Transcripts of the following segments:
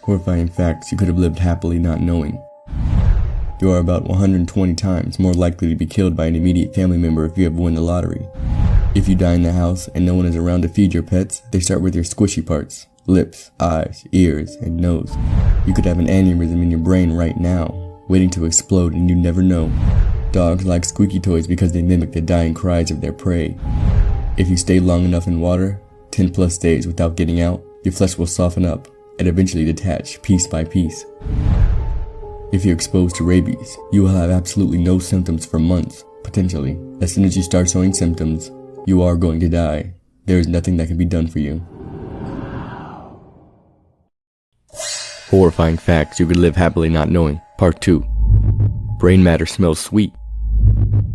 Horrifying facts you could have lived happily not knowing. You are about 120 times more likely to be killed by an immediate family member if you have won the lottery. If you die in the house and no one is around to feed your pets, they start with your squishy parts: lips, eyes, ears, and nose. You could have an aneurysm in your brain right now, waiting to explode, and you never know. Dogs like squeaky toys because they mimic the dying cries of their prey. If you stay long enough in water, 10 plus days without getting out, your flesh will soften up and eventually detach piece by piece. If you're exposed to rabies, you will have absolutely no symptoms for months, potentially. As soon as you start showing symptoms, you are going to die. There is nothing that can be done for you. Horrifying facts you could live happily not knowing. Part 2. Brain matter smells sweet.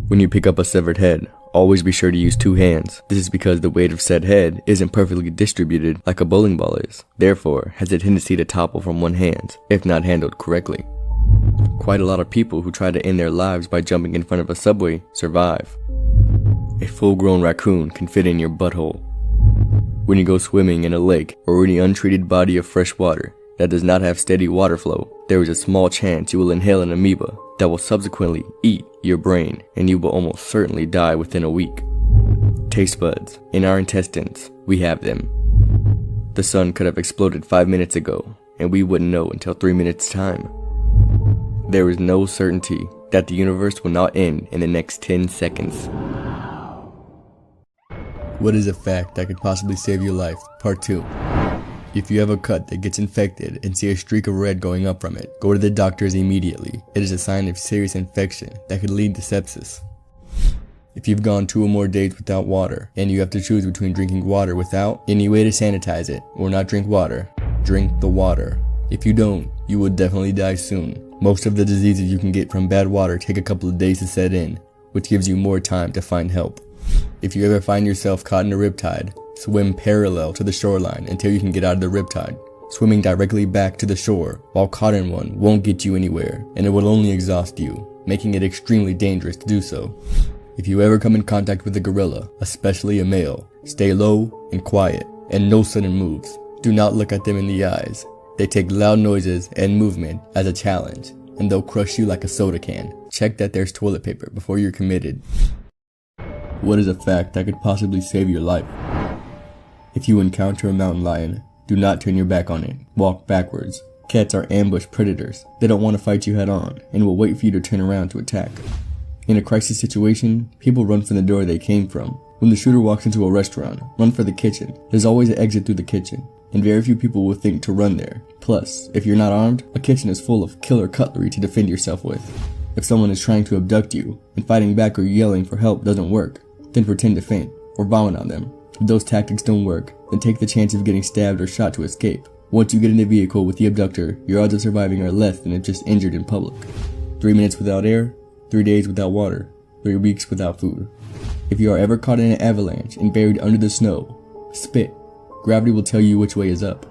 When you pick up a severed head, always be sure to use 2 hands. This is because the weight of said head isn't perfectly distributed like a bowling ball is. Therefore, has a tendency to topple from one hand, if not handled correctly. Quite a lot of people who try to end their lives by jumping in front of a subway survive. A full-grown raccoon can fit in your butthole. When you go swimming in a lake or any untreated body of fresh water that does not have steady water flow, there is a small chance you will inhale an amoeba that will subsequently eat your brain, and you will almost certainly die within a week. Taste buds. In our intestines, we have them. The sun could have exploded 5 minutes ago, and we wouldn't know until 3 minutes' time. There is no certainty that the universe will not end in the next 10 seconds. What is a fact that could possibly save your life? Part 2. If you have a cut that gets infected and see a streak of red going up from it, go to the doctors immediately. It is a sign of serious infection that could lead to sepsis. If you've gone 2 or more days without water, and you have to choose between drinking water without any way to sanitize it, or not drink water, drink the water. If you don't, you will definitely die soon. Most of the diseases you can get from bad water take a couple of days to set in, which gives you more time to find help. If you ever find yourself caught in a riptide, swim parallel to the shoreline until you can get out of the riptide. Swimming directly back to the shore while caught in one won't get you anywhere, and it will only exhaust you, making it extremely dangerous to do so. If you ever come in contact with a gorilla, especially a male, stay low and quiet, and no sudden moves. Do not look at them in the eyes. They take loud noises and movement as a challenge, and they'll crush you like a soda can. Check that there's toilet paper before you're committed. What is a fact that could possibly save your life? If you encounter a mountain lion, do not turn your back on it. Walk backwards. Cats are ambush predators. They don't want to fight you head on, and will wait for you to turn around to attack. In a crisis situation, people run from the door they came from. When the shooter walks into a restaurant, run for the kitchen. There's always an exit through the kitchen, and very few people will think to run there. Plus, if you're not armed, a kitchen is full of killer cutlery to defend yourself with. If someone is trying to abduct you, and fighting back or yelling for help doesn't work, then pretend to faint, or vomit on them. If those tactics don't work, then take the chance of getting stabbed or shot to escape. Once you get in the vehicle with the abductor, your odds of surviving are less than if just injured in public. 3 minutes without air, 3 days without water, 3 weeks without food. If you are ever caught in an avalanche and buried under the snow, spit. Gravity will tell you which way is up.